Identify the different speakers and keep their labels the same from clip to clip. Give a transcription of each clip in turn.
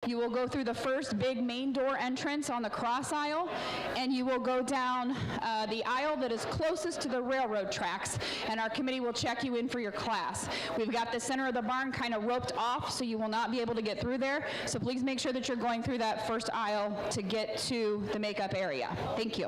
Speaker 1: You will go through the first big main door entrance on the cross aisle, and you will go down the aisle that is closest to the railroad tracks, and our committee will check you in for your class. We've got the center of the barn kind of roped off, so you will not be able to get through there, so please make sure that you're going through that first aisle to get to the makeup area. Thank you.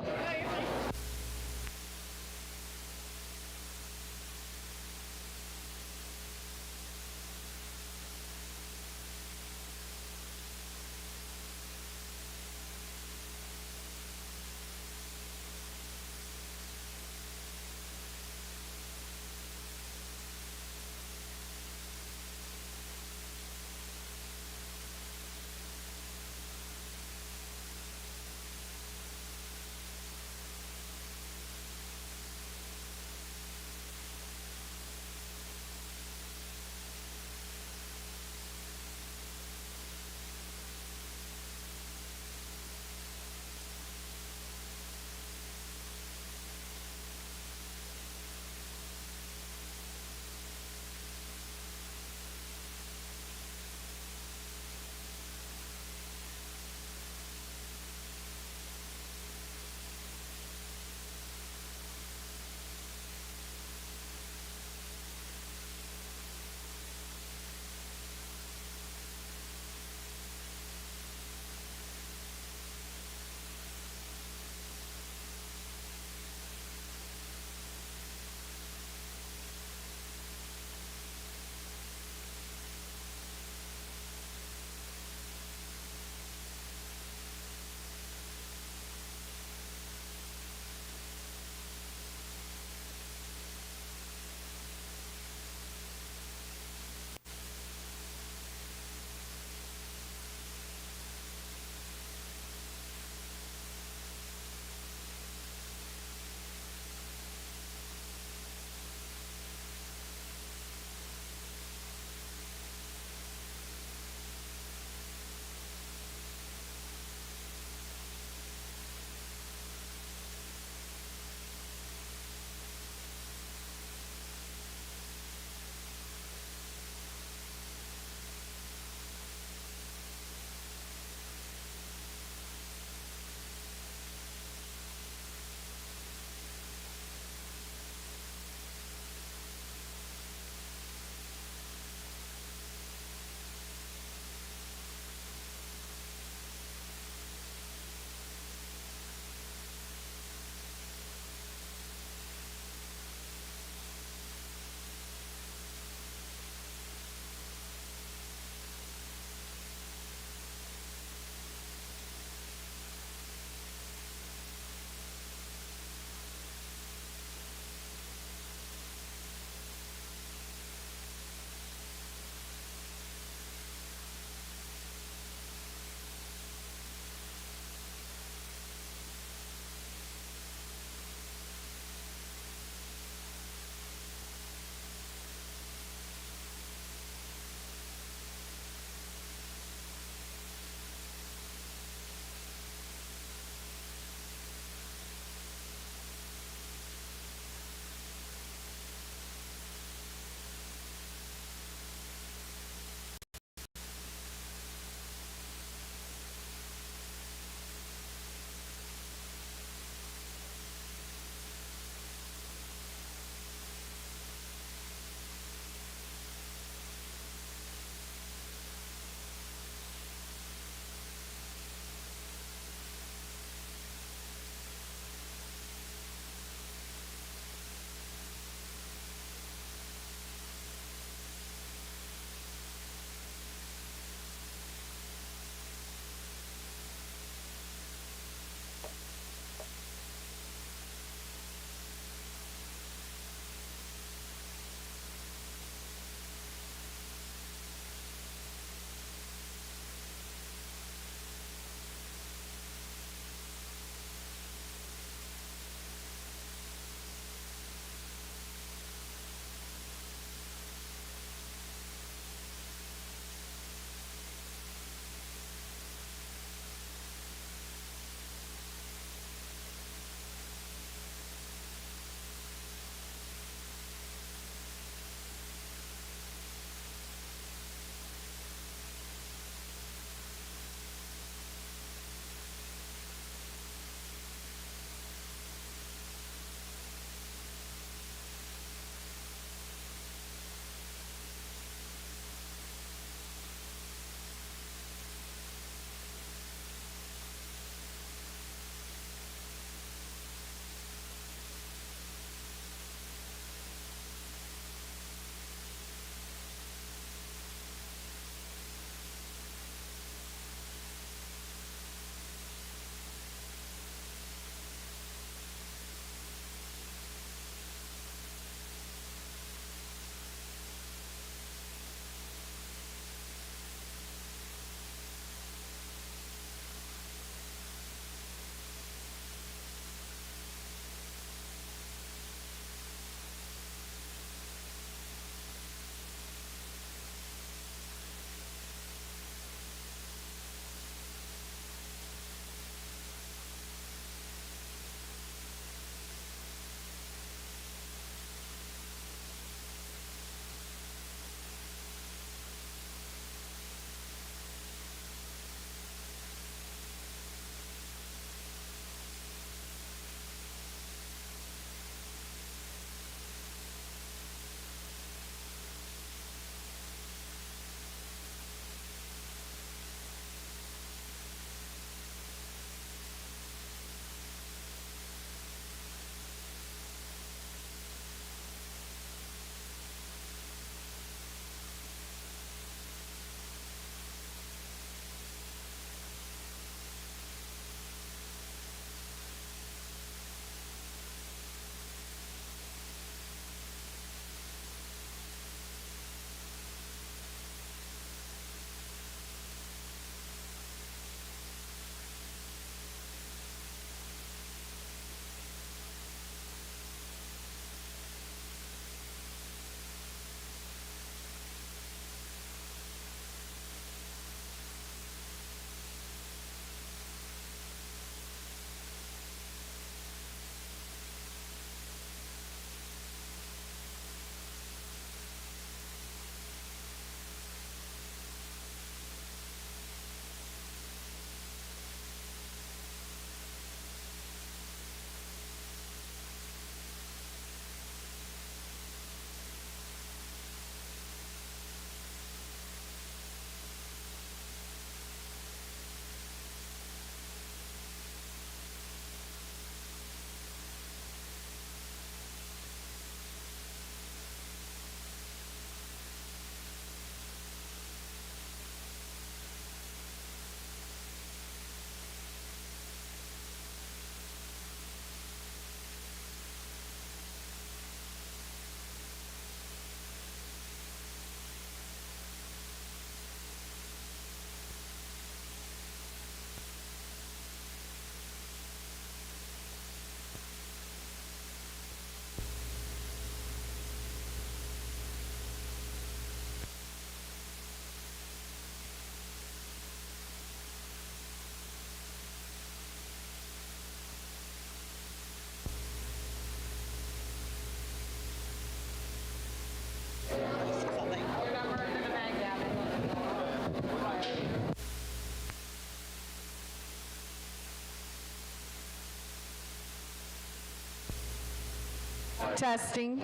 Speaker 2: Testing.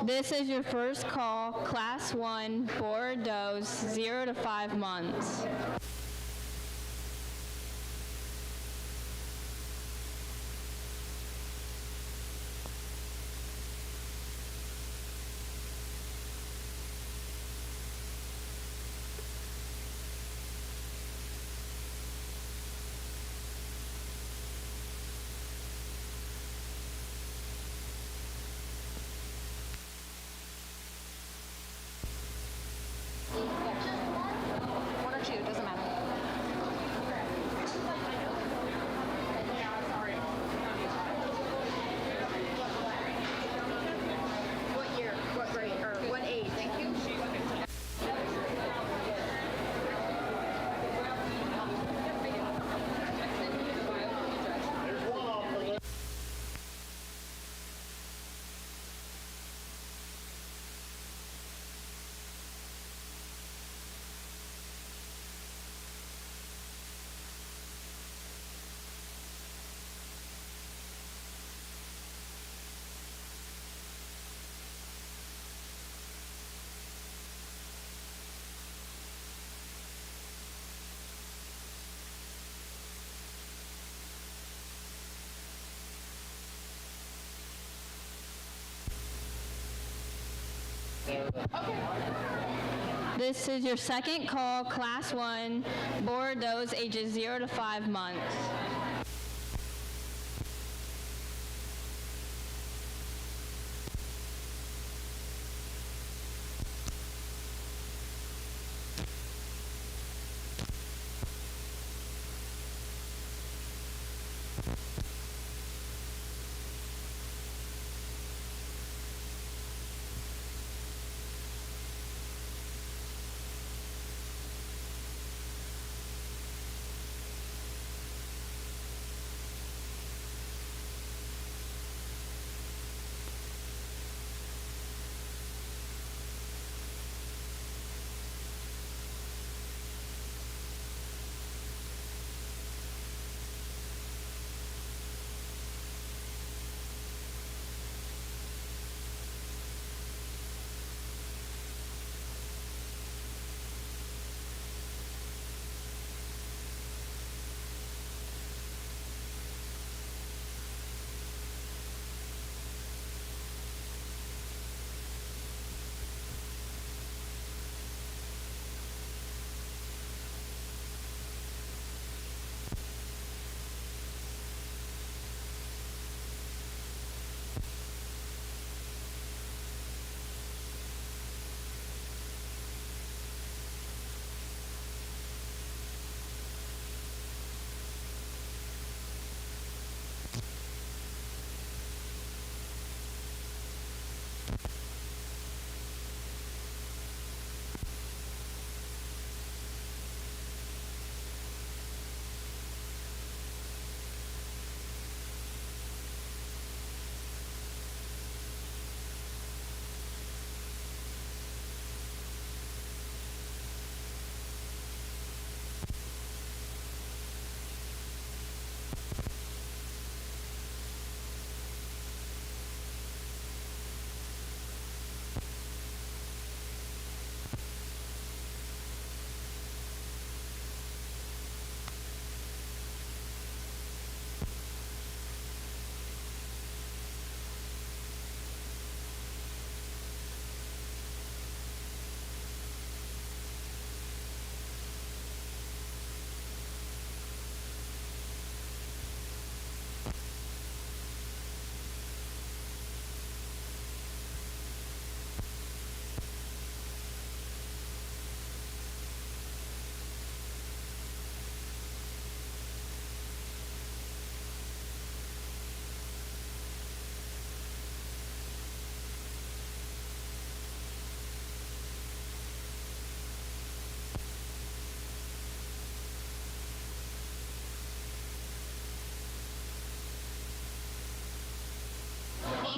Speaker 3: This is your first call, Class 1, board dose, 0 to 5 months.
Speaker 1: One or two, doesn't matter. What year? What grade? Or what age? Thank you.
Speaker 3: This is your second call, Class 1, board dose, ages 0 to 5 months.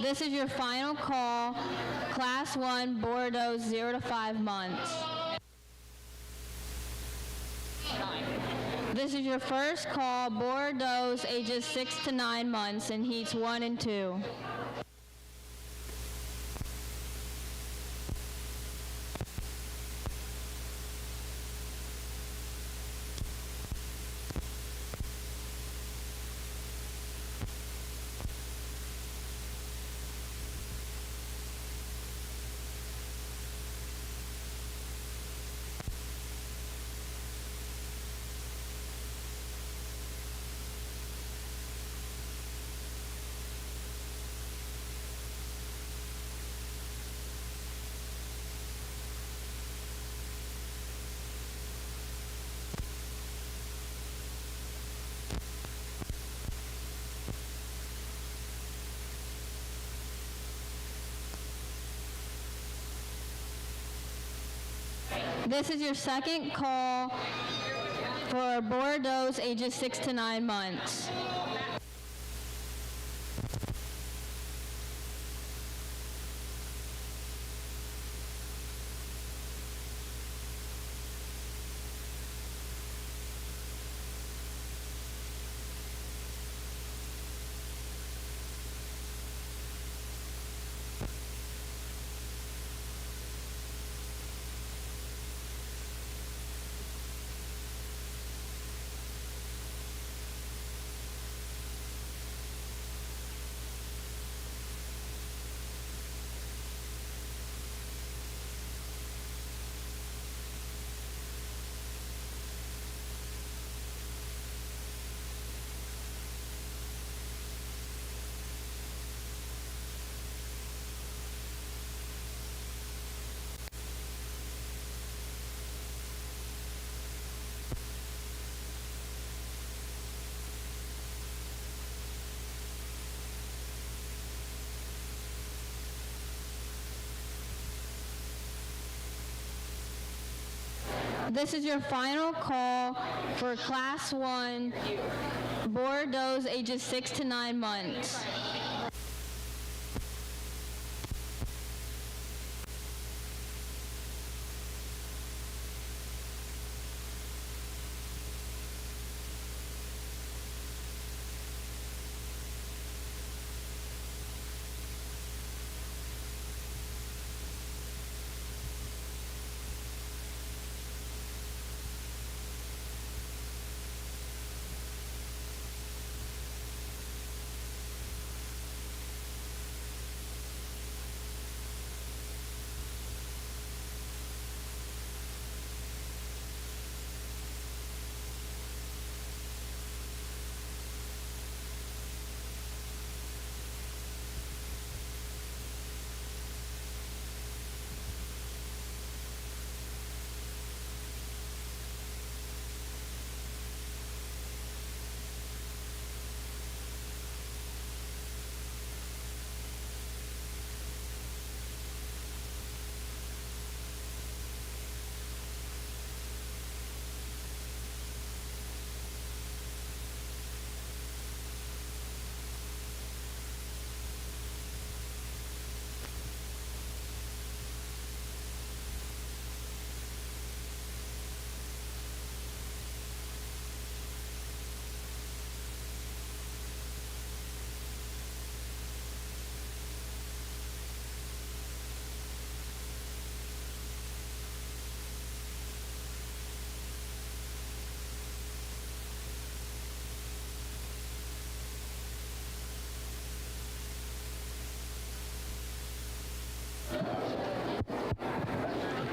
Speaker 3: This is your final call, Class 1, board dose, 0 to 5 months. This is your first call, Bordeaux, ages 6 to 9 months, in heats 1 and 2. This is your second call for Bordeaux, ages 6 to 9 months. This is your final call for Class 1, Bordeaux, ages 6 to 9 months.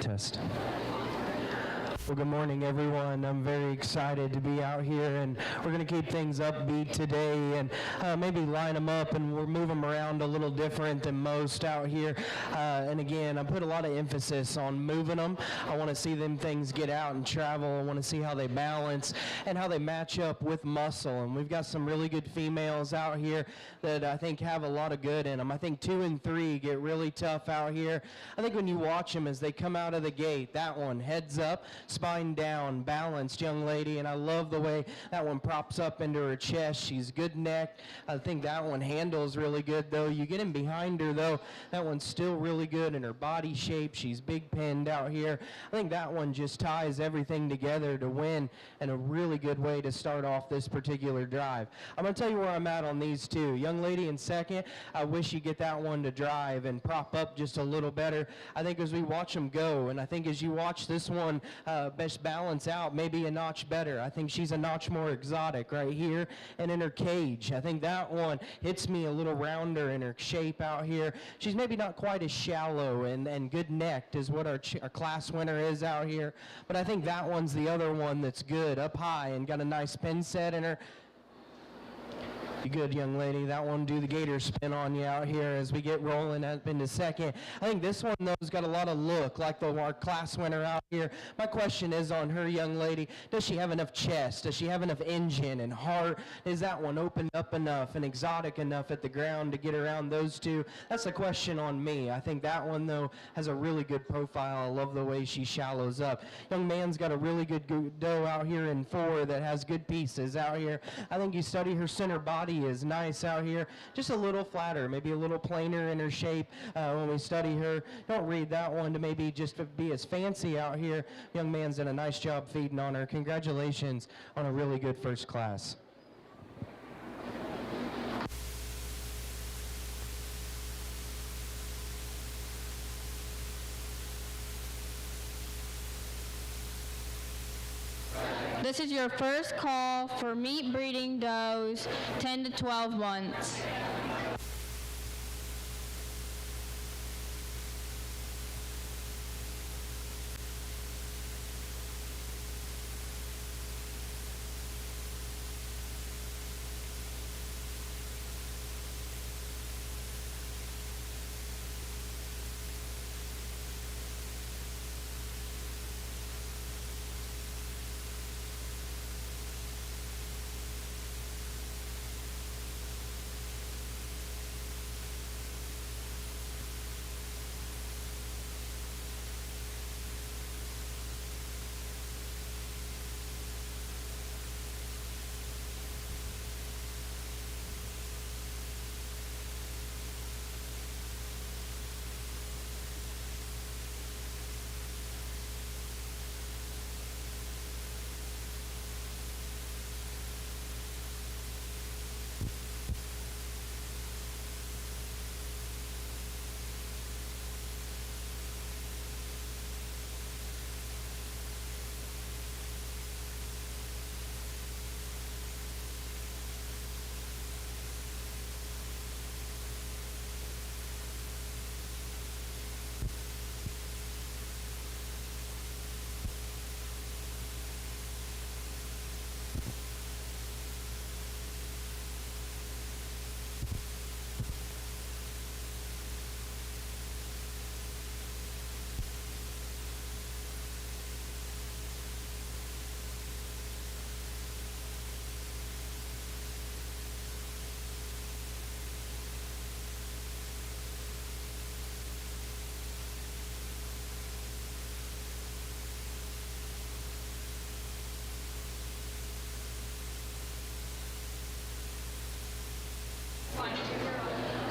Speaker 2: Test. Well, good morning, everyone. I'm very excited to be out here, and we're going to keep things upbeat today and maybe line them up, and we'll move them around a little different than most out here. And again, I put a lot of emphasis on moving them. I want to see them things get out and travel. I want to see how they balance and how they match up with muscle. And we've got some really good females out here that I think have a lot of good in them. I think 2 and 3 get really tough out here. I think when you watch them as they come out of the gate, that one heads up, spine down, balanced young lady, and I love the way that one props up into her chest. She's good neck. I think that one handles really good, though. You get in behind her, though, that one's still really good in her body shape. She's big pinned out here. I think that one just ties everything together to win in a really good way to start off this particular drive. I'm going to tell you where I'm at on these two. Young lady in second, I wish you get that one to drive and prop up just a little better. I think as we watch them go, and I think as you watch this one best balance out, maybe a notch better. I think she's a notch more exotic right here and in her cage. I think that one hits me a little rounder in her shape out here. She's maybe not quite as shallow and good necked as what our class winner is out here, but I think that one's the other one that's good up high and got a nice pin set in her. You good, young lady. That one do the gator spin on you out here as we get rolling up into second. I think this one, though, has got a lot of look like our class winner out here. My question is on her, young lady, does she have enough chest? Does she have enough engine and heart? Is that one opened up enough and exotic enough at the ground to get around those two? That's the question on me. I think that one, though, has a really good profile. I love the way she shallows up. Young man's got a really good doe out here in 4 that has good pieces out here. I think you study her center body is nice out here, just a little flatter, maybe a little plainer in her shape when we study her. Don't read that one to maybe just to be as fancy out here. Young man's done a nice job feeding on her. Congratulations on a really good first class.
Speaker 3: This is your first call for meat breeding does 10 to 12 months.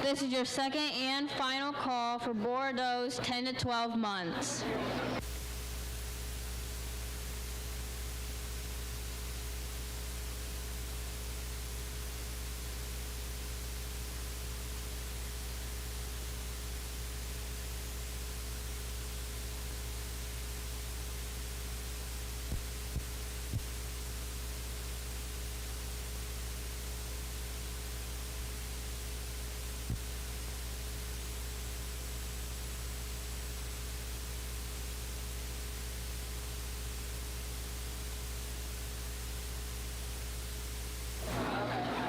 Speaker 3: This is your second and final call for Bordeaux 10 to 12 months.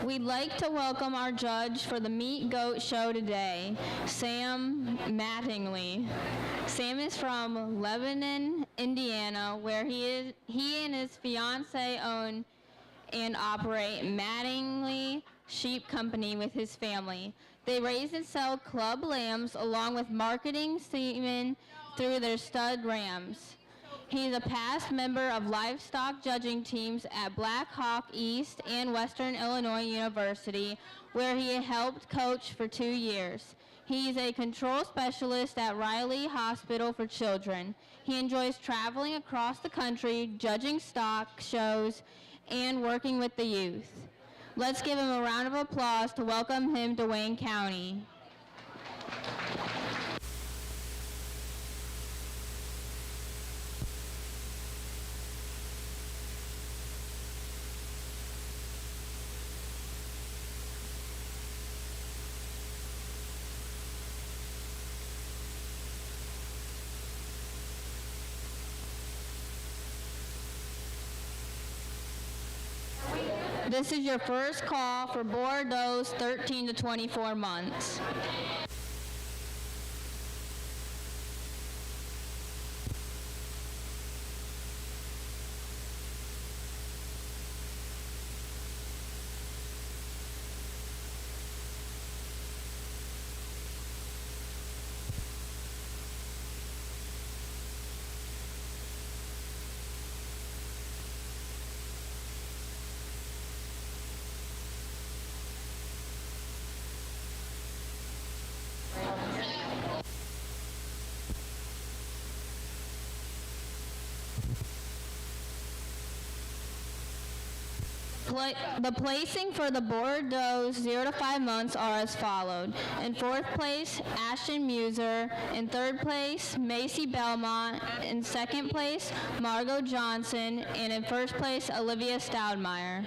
Speaker 3: We'd like to welcome our judge for the Meat Goat Show today, Sam Mattingly. Sam is from Lebanon, Indiana, where he and his fiancee own and operate Mattingly Sheep Company with his family. They raise and sell club lambs along with marketing semen through their stud rams. He's a past member of livestock judging teams at Black Hawk East and Western Illinois University, where he helped coach for 2 years. He's a control specialist at Riley Hospital for Children. He enjoys traveling across the country, judging stock shows, and working with the youth. Let's give him a round of applause to welcome him to Wayne County. This is your first call for Bordeaux 13 to 24 months. The placing for the Bordeaux 0 to 5 months are as followed. In 4th place, Ashton Muser. In 3rd place, Macy Belmont. In 2nd place, Margot Johnson. And in 1st place, Olivia Stoudemire.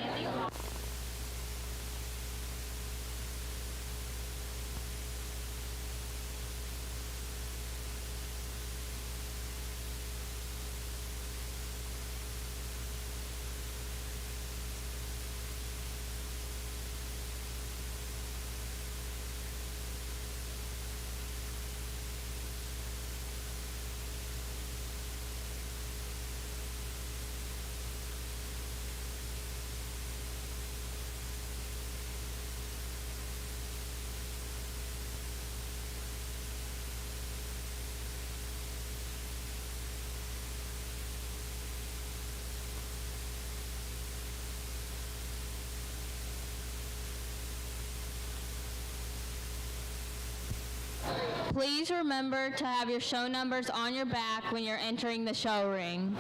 Speaker 3: Please remember to have your show numbers on your back when you're entering the show ring.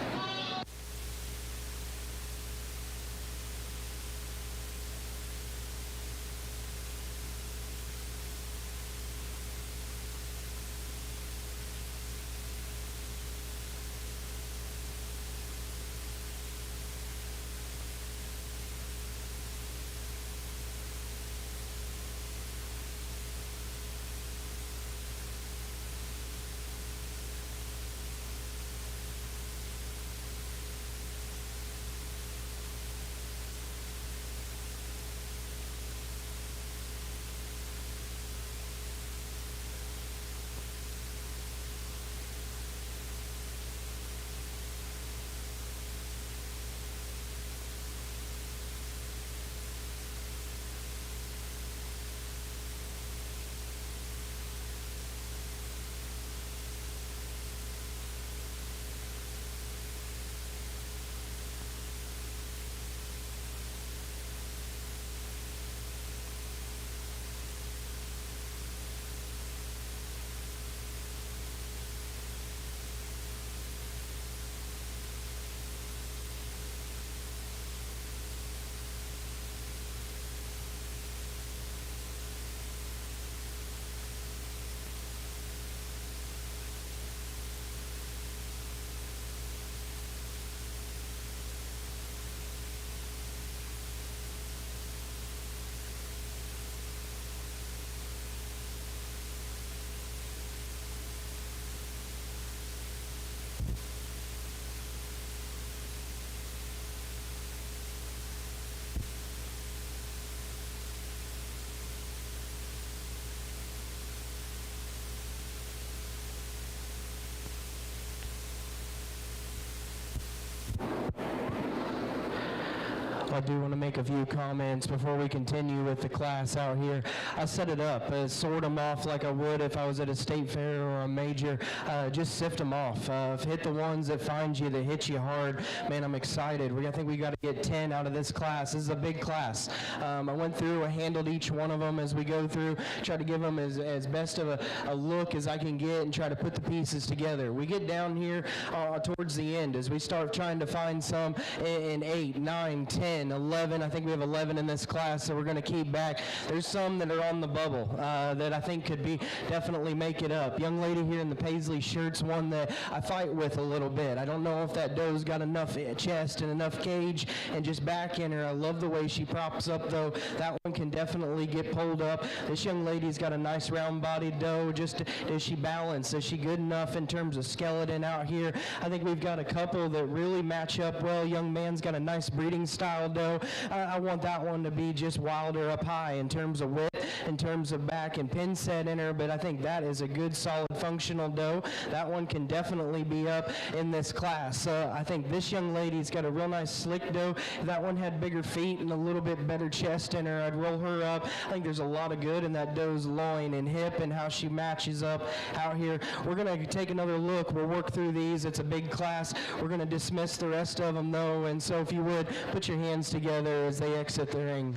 Speaker 2: I do want to make a few comments before we continue with the class out here. I set it up, sort them off like I would if I was at a state fair or a major. Just sift them off. Hit the ones that find you, that hit you hard. Man, I'm excited. I think we got to get 10 out of this class. This is a big class. I went through, I handled each one of them as we go through, try to give them as best of a look as I can get and try to put the pieces together. We get down here towards the end as we start trying to find some in 8, 9, 10, 11. I think we have 11 in this class, so we're going to keep back. There's some that are on the bubble that I think could be definitely make it up. Young lady here in the paisley shirt's one that I fight with a little bit. I don't know if that doe's got enough chest and enough cage and just back in her. I love the way she props up, though. That one can definitely get pulled up. This young lady's got a nice round-bodied doe. Just does she balance? Is she good enough in terms of skeleton out here? I think we've got a couple that really match up well. Young man's got a nice breeding style doe. I want that one to be just wilder up high in terms of width, in terms of back and pin set in her, but I think that is a good, solid, functional doe. That one can definitely be up in this class. I think this young lady's got a real nice slick doe. If that one had bigger feet and a little bit better chest in her, I'd roll her up. I think there's a lot of good in that doe's loin and hip and how she matches up out here. We're going to take another look. We'll work through these. It's a big class. We're going to dismiss the rest of them, though, and so if you would, put your hands together as they exit the ring.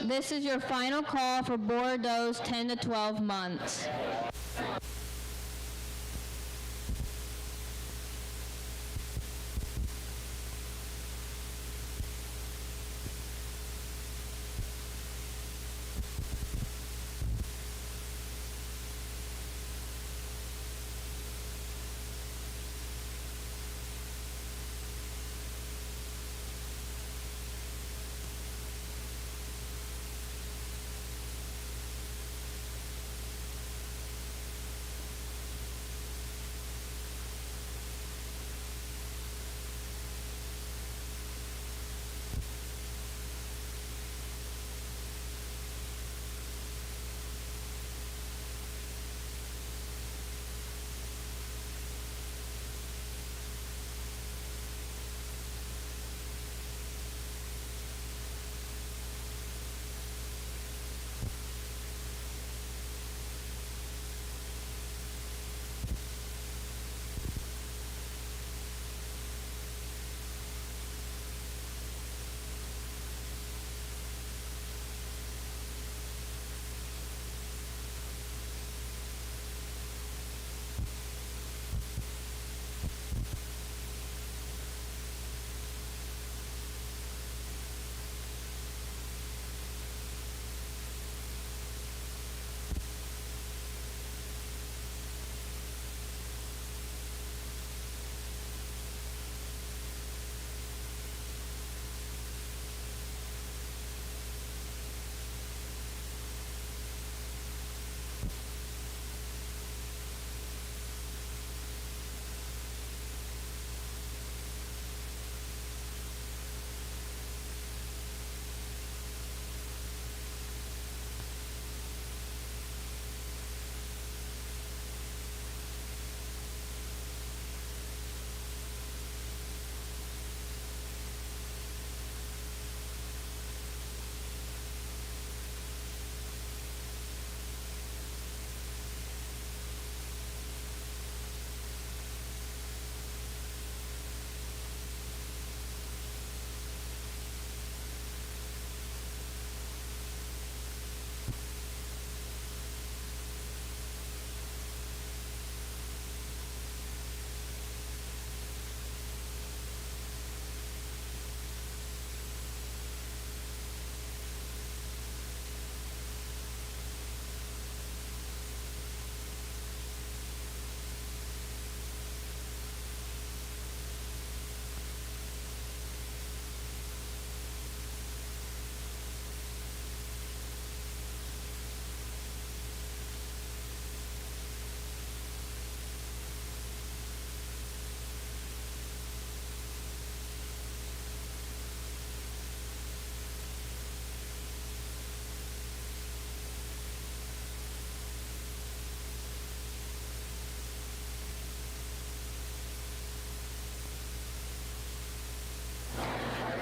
Speaker 3: This is your final call for Bordeaux's 10 to 12 months.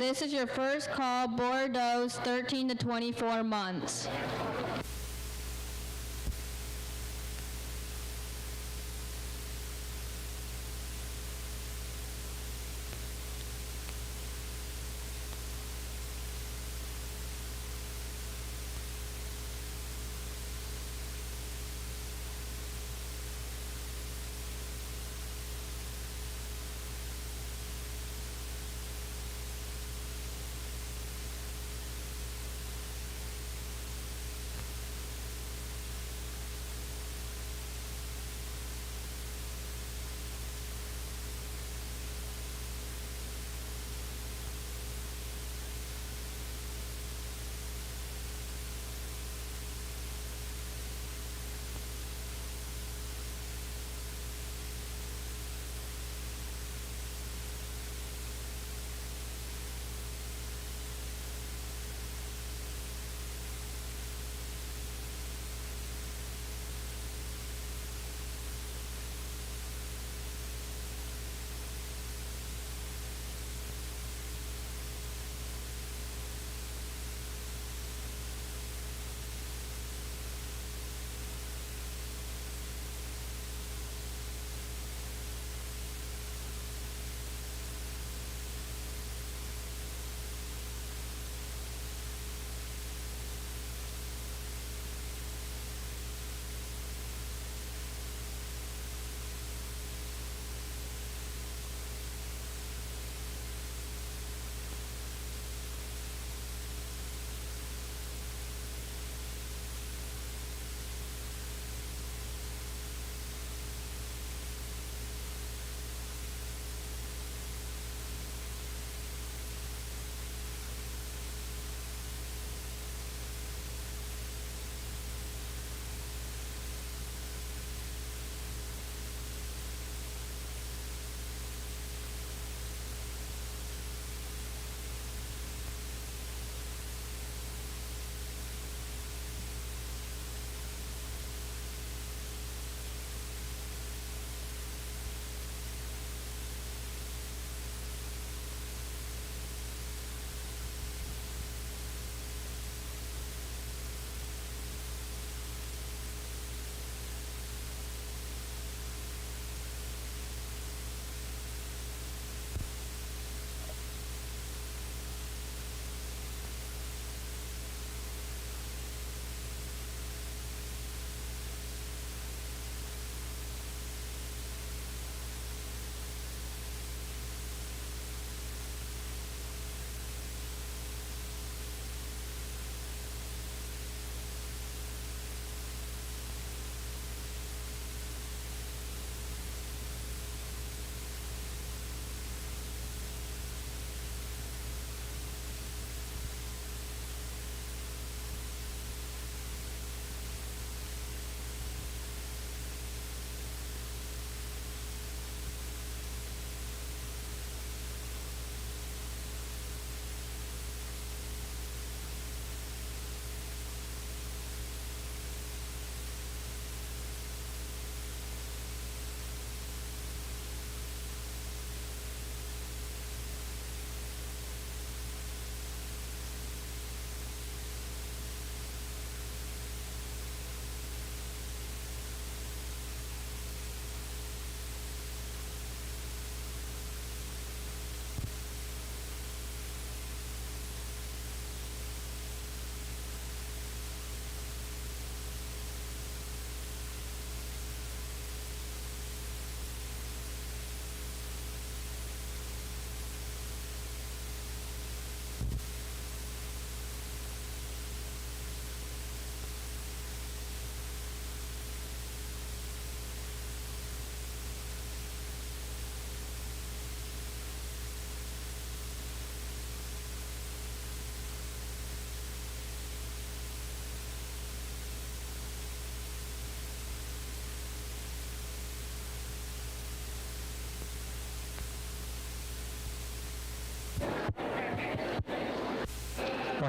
Speaker 3: This is your first call, Bordeaux, 13 to 24 months.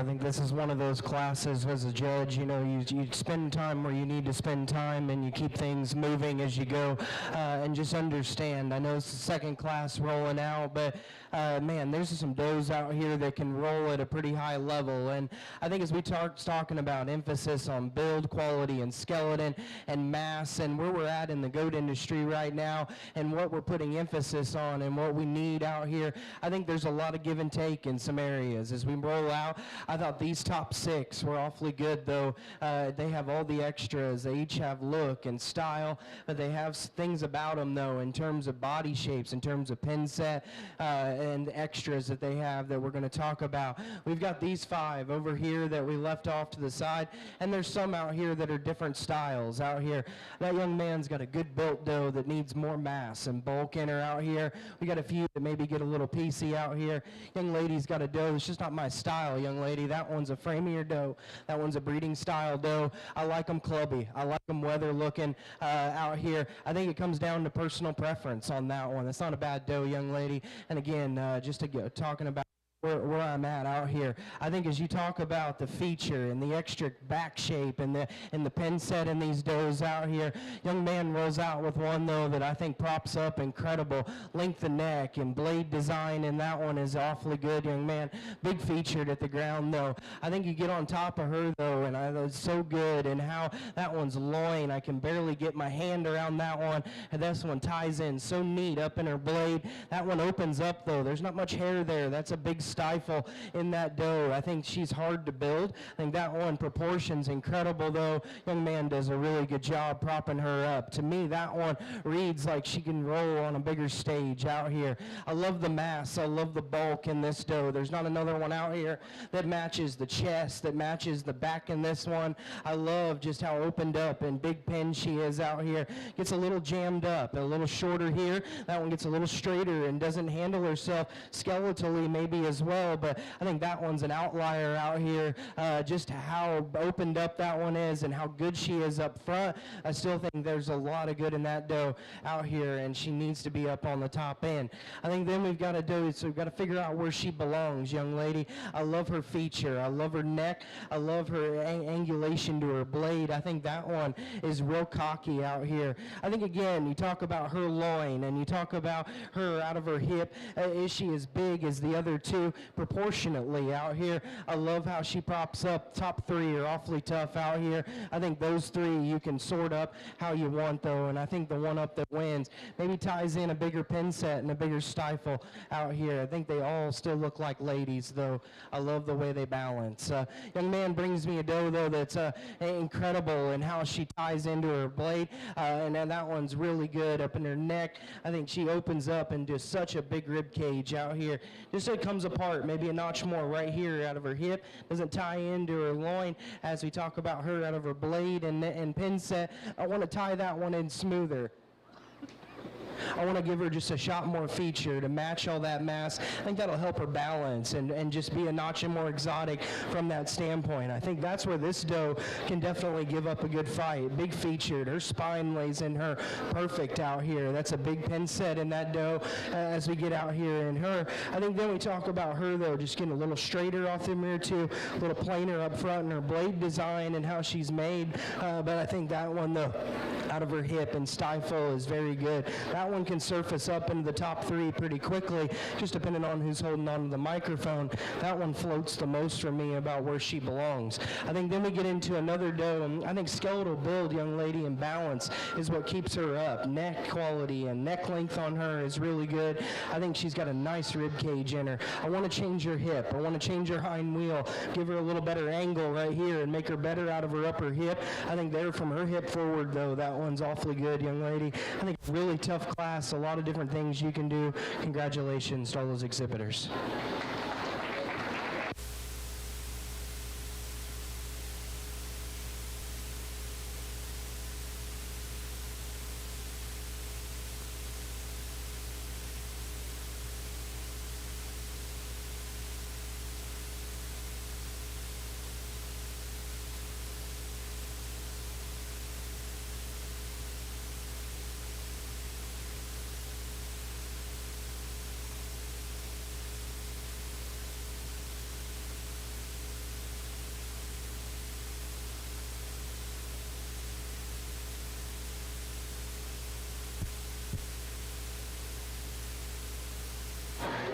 Speaker 2: I think this is one of those classes as a judge, you spend time where you need to spend time and you keep things moving as you go, and just understand. I know it's the second class rolling out, but man, there's some does out here that can roll at a pretty high level. And I think as we talking about emphasis on build quality and skeleton and mass and where we're at in the goat industry right now and what we're putting emphasis on and what we need out here, I think there's a lot of give and take in some areas. As we roll out, I thought these top 6 were awfully good, though. They have all the extras. They each have look and style, but they have things about them, though, in terms of body shapes, in terms of pin set, and extras that they have that we're going to talk about. We've got these 5 over here that we left off to the side, and there's some out here that are different styles out here. That young man's got a good built doe that needs more mass and bulk in her out here. We got a few that maybe get a little piecey out here. Young lady's got a doe. It's just not my style, young lady. That one's a framier doe. That one's a breeding style doe. I like them clubby. I like them weather looking out here. I think it comes down to personal preference on that one. It's not a bad doe, young lady. And again, just to get talking about where I'm at out here. I think as you talk about the feature and the extra back shape and the pin set in these does out here, young man rolls out with one, though, that I think props up incredible length of neck and blade design, and that one is awfully good, young man. Big featured at the ground, though. I think you get on top of her, though, and it's so good, and how that one's loin. I can barely get my hand around that one, and this one ties in so neat up in her blade. That one opens up, though. There's not much hair there. That's a big stifle in that doe. I think she's hard to build. I think that one proportion's incredible, though. Young man does a really good job propping her up. To me, that one reads like she can roll on a bigger stage out here. I love the mass. I love the bulk in this doe. There's not another one out here that matches the chest, that matches the back in this one. I love just how opened up and big pin she is out here. Gets a little jammed up, a little shorter here. That one gets a little straighter and doesn't handle herself skeletally maybe as well, but I think that one's an outlier out here. Just how opened up that one is and how good she is up front. I still think there's a lot of good in that doe out here, and she needs to be up on the top end. I think then we've got to do, so we've got to figure out where she belongs, young lady. I love her feature. I love her neck. I love her angulation to her blade. I think that one is real cocky out here. I think, again, you talk about her loin and you talk about her out of her hip. Is she as big as the other two? Proportionately out here. I love how she props up. Top 3 are awfully tough out here. I think those 3 you can sort up how you want, though, and I think the one up that wins maybe ties in a bigger pin set and a bigger stifle out here. I think they all still look like ladies, though. I love the way they balance. Young man brings me a doe, though, that's incredible in how she ties into her blade, and then that one's really good up in her neck. I think she opens up into such a big rib cage out here. Just so it comes apart, maybe a notch more right here out of her hip. Doesn't tie into her loin as we talk about her out of her blade and pin set. I want to tie that one in smoother. I want to give her just a shot more feature to match all that mass. I think that'll help her balance and just be a notch more exotic from that standpoint. I think that's where this doe can definitely give up a good fight. Big featured. Her spine lays in her perfect out here. That's a big pin set in that doe as we get out here in her. I think then we talk about her, though, just getting a little straighter off the mirror too, a little plainer up front in her blade design and how she's made. But I think that one, though, out of her hip and stifle is very good. That one can surface up into the top 3 pretty quickly, just depending on who's holding on to the microphone. That one floats the most for me about where she belongs. I think then we get into another doe, and I think skeletal build, young lady, and balance is what keeps her up. Neck quality and neck length on her is really good. I think she's got a nice rib cage in her. I want to change her hip. I want to change her hind wheel, give her a little better angle right here and make her better out of her upper hip. I think there from her hip forward, though, that one's awfully good, young lady. I think really tough class, a lot of different things you can do. Congratulations to all those exhibitors.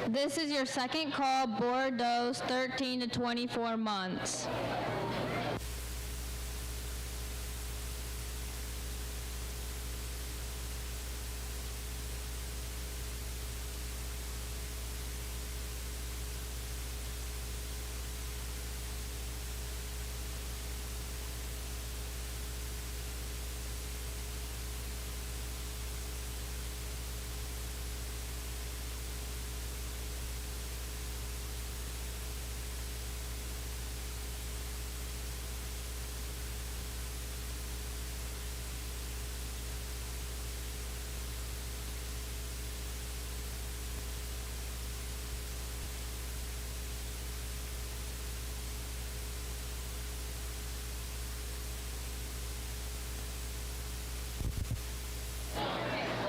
Speaker 3: This is your second call, Bordeaux, 13 to 24 months.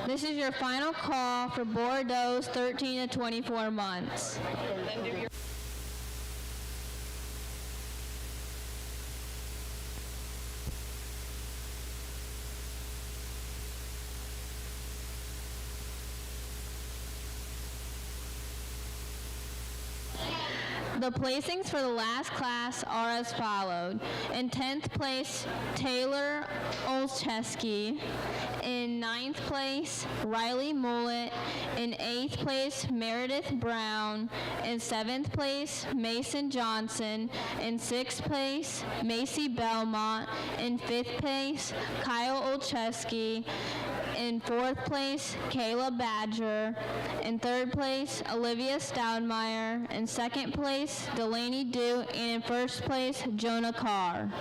Speaker 3: This is your final call for Bordeaux, 13 to 24 months. The placings for the last class are as followed. In 10th place, Taylor Olszewski. In 9th place, Riley Mullet. In 8th place, Meredith Brown. In 7th place, Mason Johnson. In 6th place, Macy Belmont. In 5th place, Kyle Olszewski. In 4th place, Kayla Badger. In 3rd place, Olivia Stoudemire. In 2nd place, Delaney Dew. And in 1st place, Jonah Carr.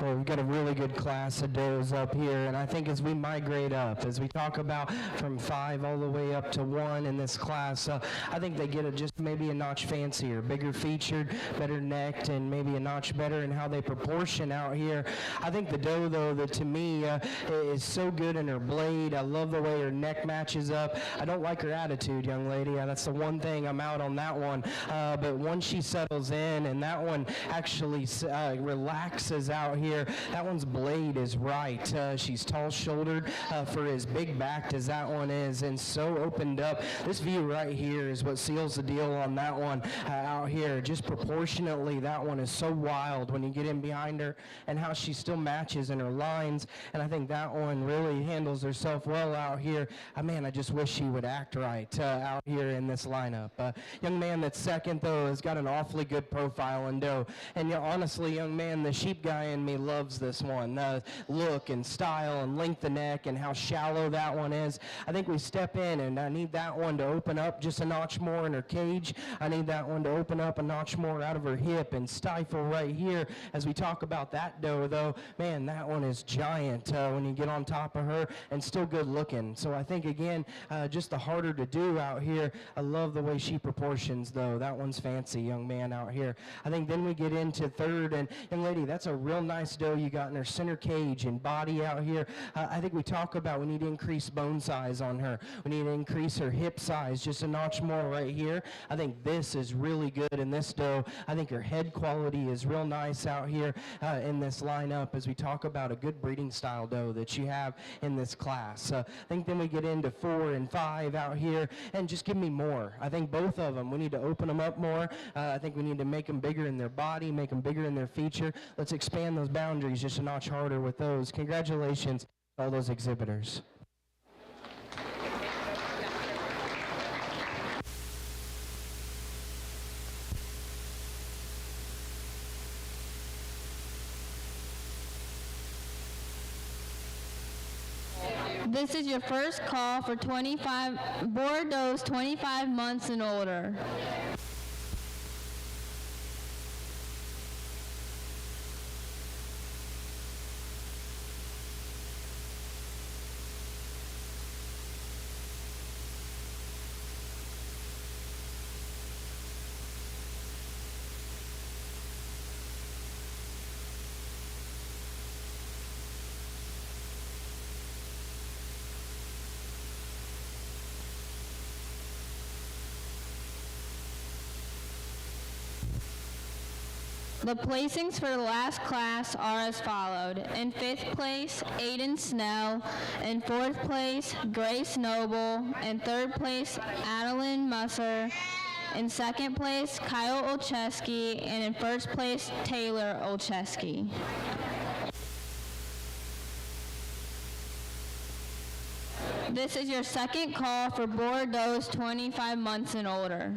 Speaker 2: Well, we've got a really good class of does up here, and I think as we migrate up, as we talk about from 5 all the way up to 1 in this class, I think they get just maybe a notch fancier, bigger featured, better necked, and maybe a notch better in how they proportion out here. I think the doe, though, that to me is so good in her blade. I love the way her neck matches up. I don't like her attitude, young lady. That's the one thing I'm out on that one. But once she settles in and that one actually relaxes out here, that one's blade is right. She's tall-shouldered for as big-backed as that one is, and so opened up. This view right here is what seals the deal on that one out here. Just proportionately, that one is so wild when you get in behind her and how she still matches in her lines, and I think that one really handles herself well out here. Man, I just wish she would act right out here in this lineup. Young man that's second, though, has got an awfully good profile in doe, and honestly, young man, the sheep guy in me loves this one. Look and style and length of neck and how shallow that one is. I think we step in, and I need that one to open up just a notch more in her cage. I need that one to open up a notch more out of her hip and stifle right here. As we talk about that doe, though, man, that one is giant when you get on top of her, and still good looking. So I think, again, just the harder to do out here. I love the way she proportions, though. That one's fancy, young man, out here. I think then we get into third, and young lady, that's a real nice nice doe you got in her center cage and body out here. I think we talk about we need to increase bone size on her. We need to increase her hip size just a notch more right here. I think this is really good in this doe. I think her head quality is real nice out here in this lineup as we talk about a good breeding style doe that you have in this class. I think then we get into 4 and 5 out here, and just give me more. I think both of them, we need to open them up more. I think we need to make them bigger in their body, make them bigger in their feature. Let's expand those boundaries just a notch harder with those. Congratulations to all those exhibitors.
Speaker 3: This is your first call for 25 Bordeaux 25 months and older. The placings for the last class are as followed. In 5th place, Aiden Snell. In 4th place, Grace Noble. In 3rd place, Adeline Musser. In 2nd place, Kyle Olszewski. And in 1st place, Taylor Olszewski. This is your second call for Bordeaux 25 months and older.